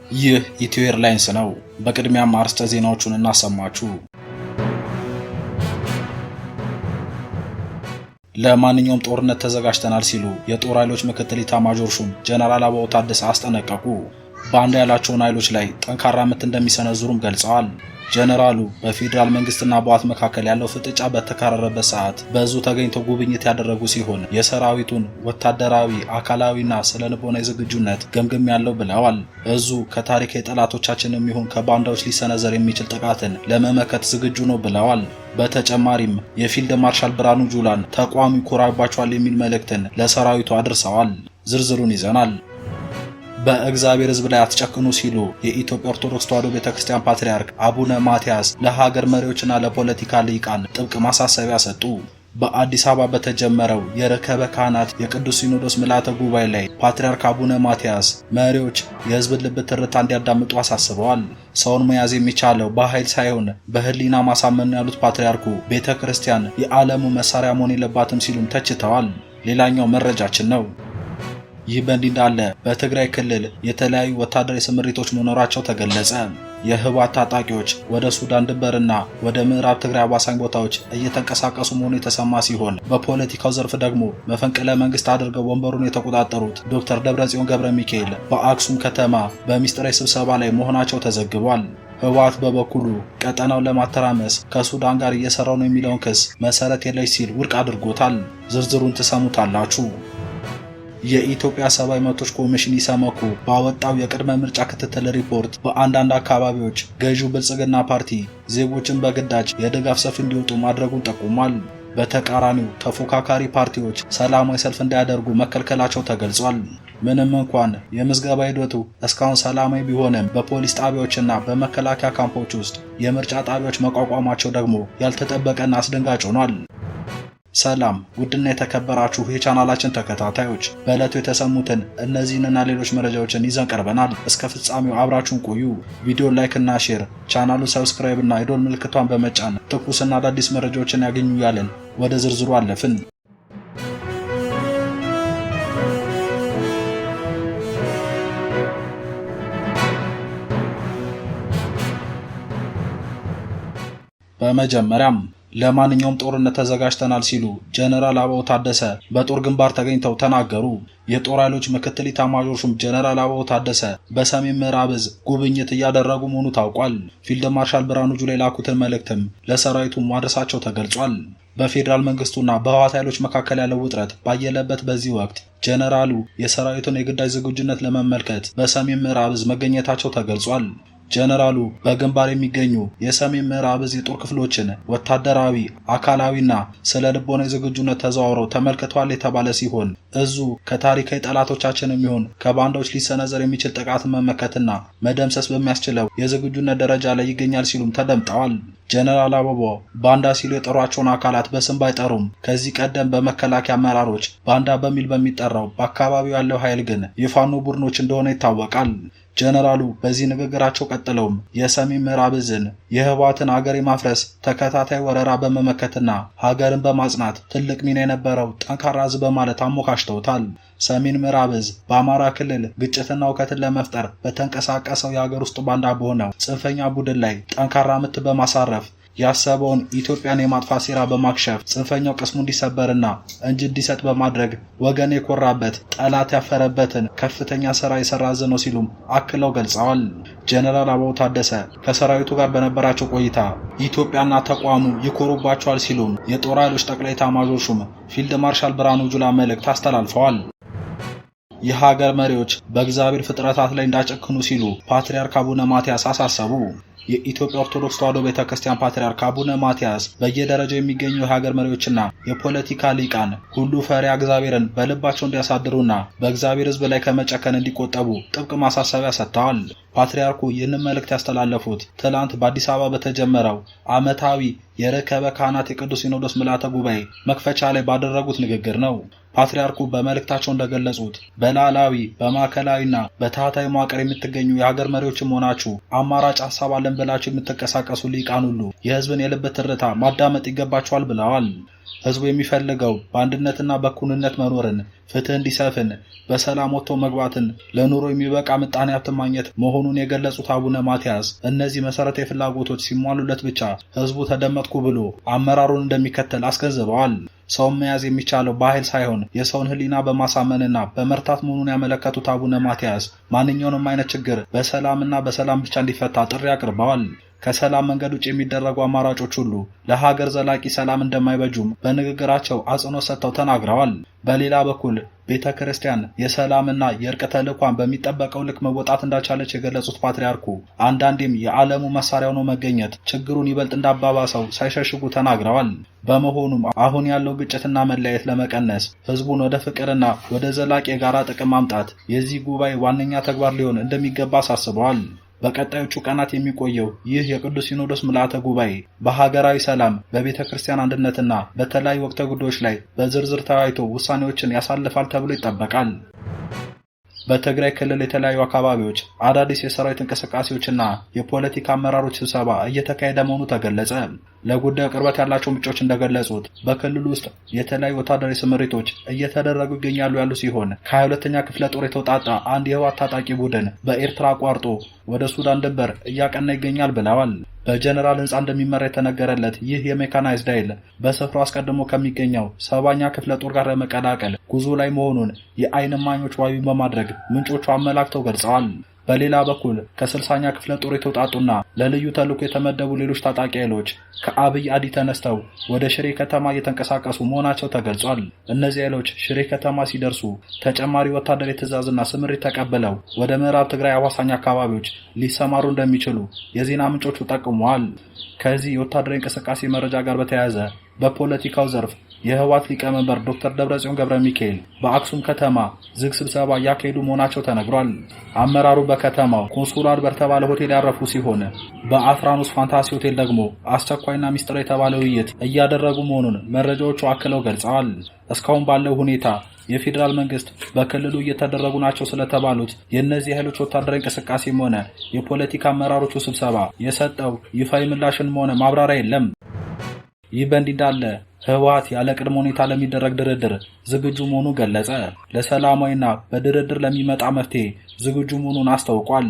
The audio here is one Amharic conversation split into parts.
ይህ ኢትዮ ኤርላይንስ ነው። በቅድሚያም አርዕስተ ዜናዎቹን እናሰማችሁ። ለማንኛውም ጦርነት ተዘጋጅተናል ሲሉ የጦር ኃይሎች ምክትል ኢታማዦር ሹም ጀነራል አበባው ታደሰ አስጠነቀቁ። ባንዳ ያላቸውን ኃይሎች ላይ ጠንካራ ምት እንደሚሰነዝሩም ገልጸዋል። ጀነራሉ በፌዴራል መንግስትና በህወሓት መካከል ያለው ፍጥጫ በተካረረበት ሰዓት በዙ ተገኝተው ጉብኝት ያደረጉ ሲሆን የሰራዊቱን ወታደራዊ አካላዊና ስነልቦናዊ ዝግጁነት ገምገም ያለው ብለዋል። እዙ ከታሪካዊ ጠላቶቻችን የሚሆን ከባንዳዎች ሊሰነዘር የሚችል ጥቃትን ለመመከት ዝግጁ ነው ብለዋል። በተጨማሪም የፊልድ ማርሻል ብርሃኑ ጁላን ተቋሙ ይኮራባቸዋል የሚል መልእክትን ለሰራዊቱ አድርሰዋል። ዝርዝሩን ይዘናል። በእግዚአብሔር ሕዝብ ላይ አትጨክኑ ሲሉ የኢትዮጵያ ኦርቶዶክስ ተዋሕዶ ቤተክርስቲያን ፓትርያርክ አቡነ ማትያስ ለሀገር መሪዎችና ለፖለቲካ ልሂቃን ጥብቅ ማሳሰቢያ ሰጡ። በአዲስ አበባ በተጀመረው የርክበ ካህናት የቅዱስ ሲኖዶስ ምልዓተ ጉባኤ ላይ ፓትርያርክ አቡነ ማትያስ መሪዎች የሕዝብን ልብ ትርታ እንዲያዳምጡ አሳስበዋል። ሰውን መያዝ የሚቻለው በኃይል ሳይሆን በሕሊና ማሳመን ነው ያሉት ፓትርያርኩ ቤተክርስቲያን የዓለሙ መሳሪያ መሆን የለባትም ሲሉም ተችተዋል። ሌላኛው መረጃችን ነው። ይህ በእንዲህ እንዳለ በትግራይ ክልል የተለያዩ ወታደራዊ ስምሪቶች መኖራቸው ተገለጸ። የህወሓት ታጣቂዎች ወደ ሱዳን ድንበርና ወደ ምዕራብ ትግራይ አዋሳኝ ቦታዎች እየተንቀሳቀሱ መሆኑ የተሰማ ሲሆን በፖለቲካው ዘርፍ ደግሞ መፈንቅለ መንግስት አድርገው ወንበሩን የተቆጣጠሩት ዶክተር ደብረጽዮን ገብረ ሚካኤል በአክሱም ከተማ በሚስጥራዊ ስብሰባ ላይ መሆናቸው ተዘግቧል። ህወሓት በበኩሉ ቀጠናውን ለማተራመስ ከሱዳን ጋር እየሰራው ነው የሚለውን ክስ መሰረት የለሽ ሲል ውድቅ አድርጎታል። ዝርዝሩን ትሰሙታላችሁ። የኢትዮጵያ ሰብአዊ መብቶች ኮሚሽን ኢሰመኮ ባወጣው የቅድመ ምርጫ ክትትል ሪፖርት በአንዳንድ አካባቢዎች ገዢው ብልጽግና ፓርቲ ዜጎችን በግዳጅ የድጋፍ ሰልፍ እንዲወጡ ማድረጉን ጠቁሟል። በተቃራኒው ተፎካካሪ ፓርቲዎች ሰላማዊ ሰልፍ እንዳያደርጉ መከልከላቸው ተገልጿል። ምንም እንኳን የምዝገባ ሂደቱ እስካሁን ሰላማዊ ቢሆንም በፖሊስ ጣቢያዎችና በመከላከያ ካምፖች ውስጥ የምርጫ ጣቢያዎች መቋቋማቸው ደግሞ ያልተጠበቀና አስደንጋጭ ሆኗል። ሰላም ውድና የተከበራችሁ የቻናላችን ተከታታዮች፣ በዕለቱ የተሰሙትን እነዚህንና ሌሎች መረጃዎችን ይዘን ቀርበናል። እስከ ፍጻሜው አብራችሁን ቆዩ። ቪዲዮ ላይክ እና ሼር፣ ቻናሉን ሰብስክራይብ እና የደወል ምልክቷን በመጫን ትኩስና አዳዲስ መረጃዎችን ያገኙ ያለን ወደ ዝርዝሩ አለፍን። በመጀመሪያም ለማንኛውም ጦርነት ተዘጋጅተናል ሲሉ ጀነራል አበባው ታደሰ በጦር ግንባር ተገኝተው ተናገሩ። የጦር ኃይሎች ምክትል ኢታማዦር ሹም ጀነራል አበባው ታደሰ በሰሜን ምዕራብ ዕዝ ጉብኝት እያደረጉ መሆኑ ታውቋል። ፊልድ ማርሻል ብርሃኑ ጁላ የላኩትን መልእክትም ለሰራዊቱ ማድረሳቸው ተገልጿል። በፌዴራል መንግስቱና በህወሓት ኃይሎች መካከል ያለው ውጥረት ባየለበት በዚህ ወቅት ጀነራሉ የሰራዊቱን የግዳጅ ዝግጁነት ለመመልከት በሰሜን ምዕራብ ዕዝ መገኘታቸው ተገልጿል። ጀነራሉ በግንባር የሚገኙ የሰሜን ምዕራብ ዕዝ የጦር ክፍሎችን ወታደራዊ አካላዊና ስነ ልቦናዊ ዝግጁነት ተዘዋውረው ተመልክተዋል የተባለ ሲሆን እዙ ከታሪካዊ ጠላቶቻችን የሚሆን ከባንዳዎች ሊሰነዘር የሚችል ጥቃትን መመከትና መደምሰስ በሚያስችለው የዝግጁነት ደረጃ ላይ ይገኛል ሲሉም ተደምጠዋል። ጀነራል አበባው ባንዳ ሲሉ የጠሯቸውን አካላት በስም ባይጠሩም ከዚህ ቀደም በመከላከያ አመራሮች ባንዳ በሚል በሚጠራው በአካባቢው ያለው ኃይል ግን የፋኖ ቡድኖች እንደሆነ ይታወቃል። ጀነራሉ በዚህ ንግግራቸው ቀጥለውም የሰሜን ምዕራብ ዕዝን የህወሓትን ሀገር የማፍረስ ተከታታይ ወረራ በመመከትና ሀገርን በማጽናት ትልቅ ሚና የነበረው ጠንካራ ዕዝ በማለት አሞካሽተውታል። ሰሜን ምዕራብ ዕዝ በአማራ ክልል ግጭትና እውከትን ለመፍጠር በተንቀሳቀሰው የሀገር ውስጥ ባንዳ በሆነው ጽንፈኛ ቡድን ላይ ጠንካራ ምት በማሳረፍ ያሰበውን ኢትዮጵያን የማጥፋት ሴራ በማክሸፍ ጽንፈኛው ቅስሙ እንዲሰበርና እጅ እንዲሰጥ በማድረግ ወገን የኮራበት ጠላት ያፈረበትን ከፍተኛ ስራ የሰራ ዕዝ ነው ሲሉም አክለው ገልጸዋል። ጀነራል አበባው ታደሰ ከሰራዊቱ ጋር በነበራቸው ቆይታ ኢትዮጵያና ተቋሙ ይኮሩባቸዋል ሲሉም የጦር ኃይሎች ጠቅላይ ኤታማዦር ሹም ፊልድ ማርሻል ብርሃኑ ጁላ መልእክት አስተላልፈዋል። የሀገር መሪዎች በእግዚአብሔር ፍጥረታት ላይ እንዳጨክኑ ሲሉ ፓትርያርክ አቡነ ማትያስ አሳሰቡ። የኢትዮጵያ ኦርቶዶክስ ተዋሕዶ ቤተክርስቲያን ፓትርያርክ አቡነ ማትያስ በየደረጃው የሚገኙ የሀገር መሪዎችና የፖለቲካ ሊቃን ሁሉ ፈሪሃ እግዚአብሔርን በልባቸው እንዲያሳድሩና በእግዚአብሔር ሕዝብ ላይ ከመጨከን እንዲቆጠቡ ጥብቅ ማሳሰቢያ ሰጥተዋል። ፓትርያርኩ ይህንን መልእክት ያስተላለፉት ትላንት በአዲስ አበባ በተጀመረው ዓመታዊ የርክበ ካህናት የቅዱስ ሲኖዶስ ምልዓተ ጉባኤ መክፈቻ ላይ ባደረጉት ንግግር ነው። ፓትርያርኩ በመልእክታቸው እንደገለጹት በላዕላዊ በማዕከላዊና በታህታዊ መዋቅር የምትገኙ የሀገር መሪዎችም ሆናችሁ አማራጭ ሀሳብ አለን ብላችሁ የምትንቀሳቀሱ ሊቃን ሁሉ የህዝብን የልብ ትርታ ማዳመጥ ይገባችኋል ብለዋል። ህዝቡ የሚፈልገው በአንድነትና በእኩልነት መኖርን፣ ፍትህ እንዲሰፍን፣ በሰላም ወጥቶ መግባትን፣ ለኑሮ የሚበቃ ምጣኔ ሀብት ማግኘት መሆኑን የገለጹት አቡነ ማትያስ እነዚህ መሰረታዊ ፍላጎቶች ሲሟሉለት ብቻ ህዝቡ ተደመጥኩ ብሎ አመራሩን እንደሚከተል አስገንዝበዋል። ሰውን መያዝ የሚቻለው በኃይል ሳይሆን የሰውን ህሊና በማሳመንና በመርታት መሆኑን ያመለከቱት አቡነ ማትያስ ማንኛውንም አይነት ችግር በሰላምና በሰላም ብቻ እንዲፈታ ጥሪ አቅርበዋል። ከሰላም መንገድ ውጭ የሚደረጉ አማራጮች ሁሉ ለሀገር ዘላቂ ሰላም እንደማይበጁም በንግግራቸው አጽንኦት ሰጥተው ተናግረዋል። በሌላ በኩል ቤተ ክርስቲያን የሰላምና የእርቅ ተልዕኳን በሚጠበቀው ልክ መወጣት እንዳልቻለች የገለጹት ፓትርያርኩ አንዳንዴም የዓለሙ መሳሪያ ሆኖ መገኘት ችግሩን ይበልጥ እንዳባባሰው ሳይሸሽጉ ተናግረዋል። በመሆኑም አሁን ያለው ግጭትና መለያየት ለመቀነስ ህዝቡን ወደ ፍቅርና ወደ ዘላቂ የጋራ ጥቅም ማምጣት የዚህ ጉባኤ ዋነኛ ተግባር ሊሆን እንደሚገባ አሳስበዋል። በቀጣዮቹ ቀናት የሚቆየው ይህ የቅዱስ ሲኖዶስ ምልዓተ ጉባኤ በሀገራዊ ሰላም፣ በቤተ ክርስቲያን አንድነትና በተለያዩ ወቅታዊ ጉዳዮች ላይ በዝርዝር ተወያይቶ ውሳኔዎችን ያሳልፋል ተብሎ ይጠበቃል። በትግራይ ክልል የተለያዩ አካባቢዎች አዳዲስ የሰራዊት እንቅስቃሴዎችና የፖለቲካ አመራሮች ስብሰባ እየተካሄደ መሆኑ ተገለጸ። ለጉዳዩ ቅርበት ያላቸው ምንጮች እንደገለጹት በክልሉ ውስጥ የተለያዩ ወታደራዊ ስምሪቶች እየተደረጉ ይገኛሉ ያሉ ሲሆን ከ22ኛ ክፍለ ጦር የተውጣጣ አንድ የህወሓት ታጣቂ ቡድን በኤርትራ አቋርጦ ወደ ሱዳን ድንበር እያቀና ይገኛል ብለዋል። በጀነራል ህንጻ እንደሚመራ የተነገረለት ይህ የሜካናይዝድ ኃይል በስፍራው አስቀድሞ ከሚገኘው 7ኛ ክፍለ ጦር ጋር ለመቀላቀል ጉዞ ላይ መሆኑን የዓይን እማኞች ዋቢ በማድረግ ምንጮቹ አመላክተው ገልጸዋል። በሌላ በኩል ከ60ኛ ክፍለ ጦር የተውጣጡና ለልዩ ተልዕኮ የተመደቡ ሌሎች ታጣቂ ኃይሎች ከአብይ አዲ ተነስተው ወደ ሽሬ ከተማ እየተንቀሳቀሱ መሆናቸው ተገልጿል። እነዚህ ኃይሎች ሽሬ ከተማ ሲደርሱ ተጨማሪ ወታደራዊ ትዕዛዝና ስምሪት ተቀብለው ወደ ምዕራብ ትግራይ አዋሳኝ አካባቢዎች ሊሰማሩ እንደሚችሉ የዜና ምንጮቹ ጠቁመዋል። ከዚህ የወታደራዊ እንቅስቃሴ መረጃ ጋር በተያያዘ በፖለቲካው ዘርፍ የህወሓት ሊቀመንበር ዶክተር ደብረጽዮን ገብረ ሚካኤል በአክሱም ከተማ ዝግ ስብሰባ እያካሄዱ መሆናቸው ተነግሯል። አመራሩ በከተማው ኮንሱላር በተባለ ሆቴል ያረፉ ሲሆን በአፍራኖስ ፋንታሲ ሆቴል ደግሞ አስቸኳይና ሚስጥራዊ የተባለ ውይይት እያደረጉ መሆኑን መረጃዎቹ አክለው ገልጸዋል። እስካሁን ባለው ሁኔታ የፌዴራል መንግስት በክልሉ እየተደረጉ ናቸው ስለተባሉት የእነዚህ ኃይሎች ወታደራዊ እንቅስቃሴም ሆነ የፖለቲካ አመራሮቹ ስብሰባ የሰጠው ይፋዊ ምላሽም ሆነ ማብራሪያ የለም። ይህ በእንዲህ እንዳለ ህወሓት ያለ ቅድመ ሁኔታ ለሚደረግ ድርድር ዝግጁ መሆኑ ገለጸ። ለሰላማዊና በድርድር ለሚመጣ መፍትሄ ዝግጁ መሆኑን አስታውቋል።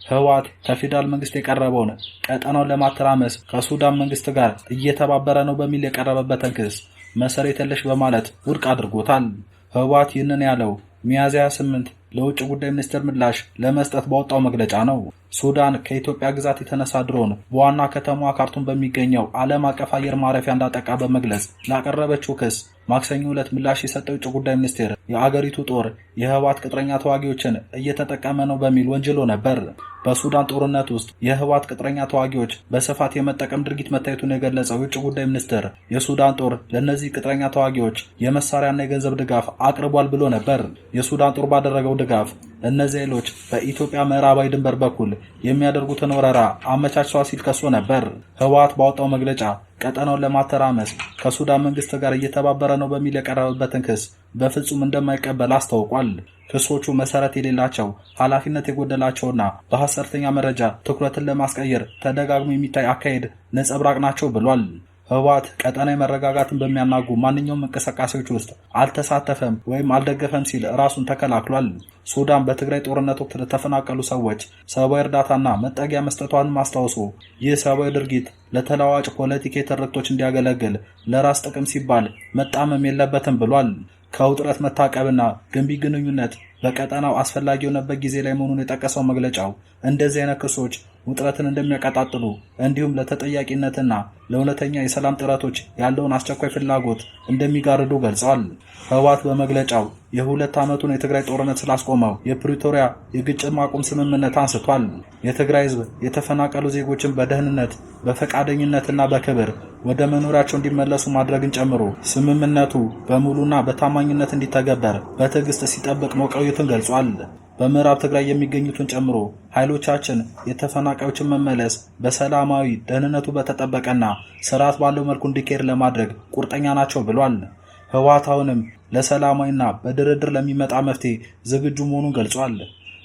ህወሓት ከፌዴራል መንግስት የቀረበውን ቀጠናውን ለማተራመስ ከሱዳን መንግስት ጋር እየተባበረ ነው በሚል የቀረበበትን ክስ መሰረት የለሽ በማለት ውድቅ አድርጎታል። ህወሓት ይህንን ያለው ሚያዝያ 28 ለውጭ ጉዳይ ሚኒስቴር ምላሽ ለመስጠት ባወጣው መግለጫ ነው። ሱዳን ከኢትዮጵያ ግዛት የተነሳ ድሮን በዋና ከተማዋ ካርቱም በሚገኘው ዓለም አቀፍ አየር ማረፊያ እንዳጠቃ በመግለጽ ላቀረበችው ክስ ማክሰኞ ዕለት ምላሽ የሰጠው ውጭ ጉዳይ ሚኒስቴር የአገሪቱ ጦር የህወሓት ቅጥረኛ ተዋጊዎችን እየተጠቀመ ነው በሚል ወንጅሎ ነበር። በሱዳን ጦርነት ውስጥ የህወሓት ቅጥረኛ ተዋጊዎች በስፋት የመጠቀም ድርጊት መታየቱን የገለጸው የውጭ ጉዳይ ሚኒስቴር የሱዳን ጦር ለእነዚህ ቅጥረኛ ተዋጊዎች የመሳሪያና የገንዘብ ድጋፍ አቅርቧል ብሎ ነበር። የሱዳን ጦር ባደረገው ድጋፍ እነዚህ ኃይሎች በኢትዮጵያ ምዕራባዊ ድንበር በኩል የሚያደርጉትን ወረራ አመቻችተዋል ሲል ከሶ ነበር። ህወሓት ባወጣው መግለጫ ቀጠናውን ለማተራመስ ከሱዳን መንግስት ጋር እየተባበረ ነው በሚል የቀረበበትን ክስ በፍጹም እንደማይቀበል አስታውቋል። ክሶቹ መሰረት የሌላቸው፣ ኃላፊነት የጎደላቸውና በሐሰተኛ መረጃ ትኩረትን ለማስቀየር ተደጋግሞ የሚታይ አካሄድ ነጸብራቅ ናቸው ብሏል። ህወሓት ቀጠናዊ መረጋጋትን በሚያናጉ ማንኛውም እንቅስቃሴዎች ውስጥ አልተሳተፈም ወይም አልደገፈም ሲል ራሱን ተከላክሏል። ሱዳን በትግራይ ጦርነት ወቅት ለተፈናቀሉ ሰዎች ሰብአዊ እርዳታና መጠጊያ መስጠቷንም አስታውሶ ይህ ሰብአዊ ድርጊት ለተለዋዋጭ ፖለቲካዊ ትርክቶች እንዲያገለግል ለራስ ጥቅም ሲባል መጣመም የለበትም ብሏል። ከውጥረት መታቀብና ገንቢ ግንኙነት በቀጠናው አስፈላጊ የሆነበት ጊዜ ላይ መሆኑን የጠቀሰው መግለጫው እንደዚህ አይነት ክሶች ውጥረትን እንደሚያቀጣጥሉ እንዲሁም ለተጠያቂነትና ለእውነተኛ የሰላም ጥረቶች ያለውን አስቸኳይ ፍላጎት እንደሚጋርዱ ገልጸዋል። ህወሓት በመግለጫው የ2 ዓመቱን የትግራይ ጦርነት ስላስቆመው የፕሪቶሪያ የግጭት ማቆም ስምምነት አንስቷል። የትግራይ ህዝብ የተፈናቀሉ ዜጎችን በደህንነት በፈቃደኝነትና በክብር ወደ መኖሪያቸው እንዲመለሱ ማድረግን ጨምሮ ስምምነቱ በሙሉና በታማኝነት እንዲተገበር በትዕግስት ሲጠብቅ መቆየቱን ገልጿል። በምዕራብ ትግራይ የሚገኙትን ጨምሮ ኃይሎቻችን የተፈናቃዮችን መመለስ በሰላማዊ ደህንነቱ በተጠበቀና ስርዓት ባለው መልኩ እንዲካሄድ ለማድረግ ቁርጠኛ ናቸው ብሏል። ህወሓት አሁንም ለሰላማዊና በድርድር ለሚመጣ መፍትሄ ዝግጁ መሆኑን ገልጿል።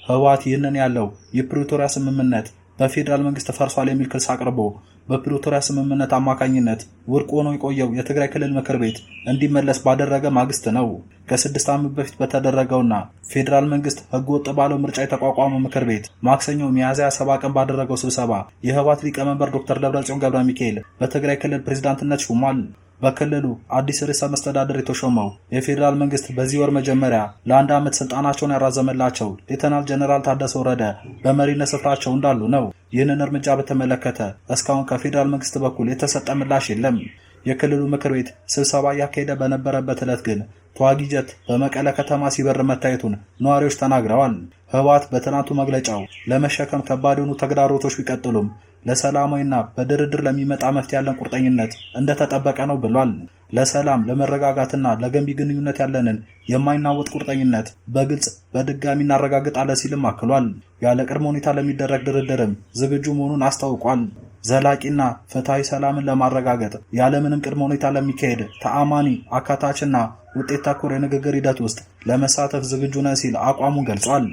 ህወሓት ይህንን ያለው የፕሪቶሪያ ስምምነት በፌዴራል መንግስት ፈርሷል የሚል ክስ አቅርቦ በፕሪቶሪያ ስምምነት አማካኝነት ውድቅ ሆኖ የቆየው የትግራይ ክልል ምክር ቤት እንዲመለስ ባደረገ ማግስት ነው። ከ6 ዓመት በፊት በተደረገውና ፌዴራል መንግስት ህገወጥ ባለው ምርጫ የተቋቋመው ምክር ቤት ማክሰኞ ሚያዝያ 7 ቀን ባደረገው ስብሰባ የህወሓት ሊቀመንበር ዶክተር ደብረጽዮን ገብረ ሚካኤል በትግራይ ክልል ፕሬዝዳንትነት ሹሟል። በክልሉ አዲስ ርዕሰ መስተዳድር የተሾመው የፌዴራል መንግስት በዚህ ወር መጀመሪያ ለ1 ዓመት ስልጣናቸውን ያራዘመላቸው ሌተናል ጀነራል ታደሰ ወረደ በመሪነት ስፍራቸው እንዳሉ ነው። ይህንን እርምጃ በተመለከተ እስካሁን ከፌዴራል መንግስት በኩል የተሰጠ ምላሽ የለም። የክልሉ ምክር ቤት ስብሰባ እያካሄደ በነበረበት ዕለት ግን ተዋጊ ጀት በመቀለ ከተማ ሲበር መታየቱን ነዋሪዎች ተናግረዋል። ህወሓት በትናንቱ መግለጫው ለመሸከም ከባድ የሆኑ ተግዳሮቶች ቢቀጥሉም ለሰላማዊና በድርድር ለሚመጣ መፍትሄ ያለን ቁርጠኝነት እንደተጠበቀ ነው ብሏል። ለሰላም ለመረጋጋትና ለገንቢ ግንኙነት ያለንን የማይናወጥ ቁርጠኝነት በግልጽ በድጋሚ እናረጋግጣለን ሲልም አክሏል። ያለ ቅድመ ሁኔታ ለሚደረግ ድርድርም ዝግጁ መሆኑን አስታውቋል። ዘላቂና ፍትሃዊ ሰላምን ለማረጋገጥ ያለምንም ቅድመ ሁኔታ ለሚካሄድ ተአማኒ አካታችና ውጤት ተኮር የንግግር ሂደት ውስጥ ለመሳተፍ ዝግጁ ነን ሲል አቋሙን ገልጿል።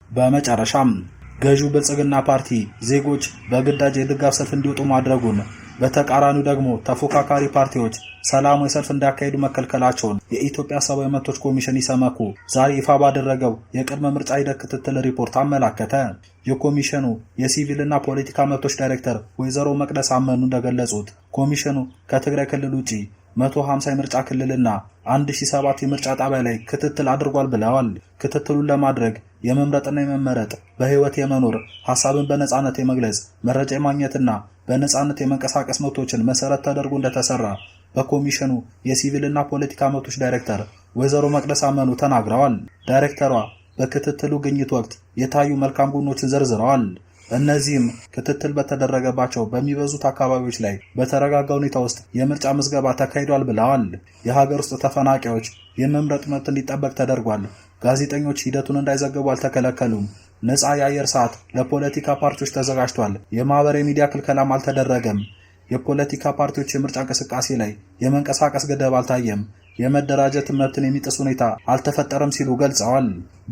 በመጨረሻም ገዢው ብልጽግና ፓርቲ ዜጎች በግዳጅ የድጋፍ ሰልፍ እንዲወጡ ማድረጉን፣ በተቃራኒው ደግሞ ተፎካካሪ ፓርቲዎች ሰላማዊ ሰልፍ እንዲያካሂዱ መከልከላቸውን የኢትዮጵያ ሰብአዊ መብቶች ኮሚሽን ኢሰመኮ ዛሬ ይፋ ባደረገው የቅድመ ምርጫ ሂደት ክትትል ሪፖርት አመላከተ። የኮሚሽኑ የሲቪልና ፖለቲካ መብቶች ዳይሬክተር ወይዘሮ መቅደስ አመኑ እንደገለጹት ኮሚሽኑ ከትግራይ ክልል ውጪ 150 የምርጫ ክልልና 1007 የምርጫ ጣቢያ ላይ ክትትል አድርጓል ብለዋል። ክትትሉን ለማድረግ የመምረጥና የመመረጥ፣ በህይወት የመኖር፣ ሐሳብን በነጻነት የመግለጽ፣ መረጃ የማግኘትና በነጻነት የመንቀሳቀስ መብቶችን መሰረት ተደርጎ እንደተሰራ በኮሚሽኑ የሲቪልና ፖለቲካ መብቶች ዳይሬክተር ወይዘሮ መቅደስ አመኑ ተናግረዋል። ዳይሬክተሯ በክትትሉ ግኝት ወቅት የታዩ መልካም ጎኖችን ዘርዝረዋል። እነዚህም ክትትል በተደረገባቸው በሚበዙት አካባቢዎች ላይ በተረጋጋ ሁኔታ ውስጥ የምርጫ ምዝገባ ተካሂዷል ብለዋል። የሀገር ውስጥ ተፈናቃዮች የመምረጥ መብት እንዲጠበቅ ተደርጓል። ጋዜጠኞች ሂደቱን እንዳይዘግቡ አልተከለከሉም። ነፃ የአየር ሰዓት ለፖለቲካ ፓርቲዎች ተዘጋጅቷል። የማህበራዊ ሚዲያ ክልከላም አልተደረገም። የፖለቲካ ፓርቲዎች የምርጫ እንቅስቃሴ ላይ የመንቀሳቀስ ገደብ አልታየም። የመደራጀት መብትን የሚጥስ ሁኔታ አልተፈጠረም ሲሉ ገልጸዋል።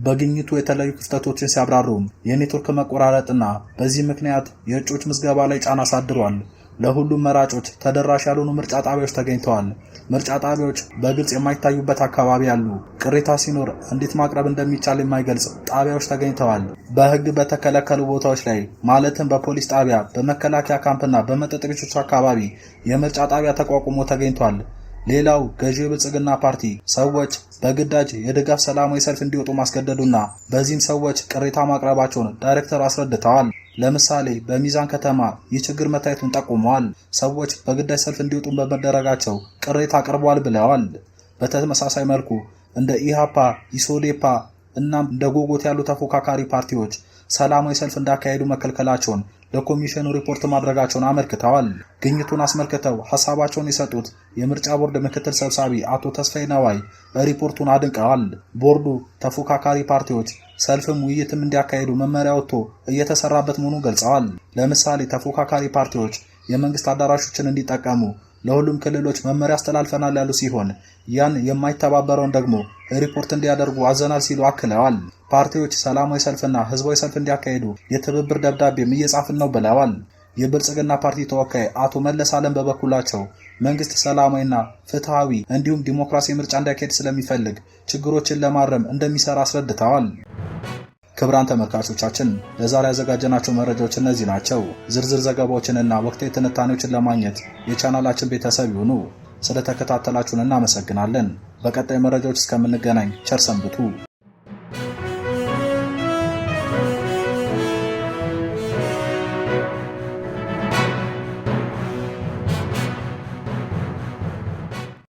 በግኝቱ የተለያዩ ክፍተቶችን ሲያብራሩም የኔትወርክ መቆራረጥና በዚህ ምክንያት የእጩዎች ምዝገባ ላይ ጫና አሳድሯል። ለሁሉም መራጮች ተደራሽ ያልሆኑ ምርጫ ጣቢያዎች ተገኝተዋል። ምርጫ ጣቢያዎች በግልጽ የማይታዩበት አካባቢ አሉ። ቅሬታ ሲኖር እንዴት ማቅረብ እንደሚቻል የማይገልጽ ጣቢያዎች ተገኝተዋል። በሕግ በተከለከሉ ቦታዎች ላይ ማለትም በፖሊስ ጣቢያ፣ በመከላከያ ካምፕና በመጠጥ ቤቶች አካባቢ የምርጫ ጣቢያ ተቋቁሞ ተገኝቷል። ሌላው ገዢው የብልጽግና ፓርቲ ሰዎች በግዳጅ የድጋፍ ሰላማዊ ሰልፍ እንዲወጡ ማስገደዱና በዚህም ሰዎች ቅሬታ ማቅረባቸውን ዳይሬክተሩ አስረድተዋል። ለምሳሌ በሚዛን ከተማ ይህ ችግር መታየቱን ጠቁመዋል። ሰዎች በግዳጅ ሰልፍ እንዲወጡ በመደረጋቸው ቅሬታ አቅርበዋል ብለዋል። በተመሳሳይ መልኩ እንደ ኢሃፓ፣ ኢሶዴፓ እና እንደ ጎጎት ያሉ ተፎካካሪ ፓርቲዎች ሰላማዊ ሰልፍ እንዳካሄዱ መከልከላቸውን ለኮሚሽኑ ሪፖርት ማድረጋቸውን አመልክተዋል። ግኝቱን አስመልክተው ሐሳባቸውን የሰጡት የምርጫ ቦርድ ምክትል ሰብሳቢ አቶ ተስፋዬ ነዋይ ሪፖርቱን አድንቀዋል። ቦርዱ ተፎካካሪ ፓርቲዎች ሰልፍም ውይይትም እንዲያካሄዱ መመሪያ ወጥቶ እየተሰራበት መሆኑን ገልጸዋል። ለምሳሌ ተፎካካሪ ፓርቲዎች የመንግስት አዳራሾችን እንዲጠቀሙ ለሁሉም ክልሎች መመሪያ አስተላልፈናል ያሉ ሲሆን ያን የማይተባበረውን ደግሞ ሪፖርት እንዲያደርጉ አዘናል ሲሉ አክለዋል። ፓርቲዎች ሰላማዊ ሰልፍና ህዝባዊ ሰልፍ እንዲያካሄዱ የትብብር ደብዳቤም እየጻፍን ነው ብለዋል። የብልጽግና ፓርቲ ተወካይ አቶ መለስ አለም በበኩላቸው መንግስት ሰላማዊና ፍትሃዊ እንዲሁም ዲሞክራሲያዊ ምርጫ እንዲያካሄድ ስለሚፈልግ ችግሮችን ለማረም እንደሚሰራ አስረድተዋል። ክቡራን ተመልካቾቻችን ለዛሬ ያዘጋጀናቸው መረጃዎች እነዚህ ናቸው። ዝርዝር ዘገባዎችንና ወቅታዊ ትንታኔዎችን ለማግኘት የቻናላችን ቤተሰብ ይሁኑ። ስለተከታተላችሁን እናመሰግናለን። በቀጣይ መረጃዎች እስከምንገናኝ ቸር ሰንብቱ።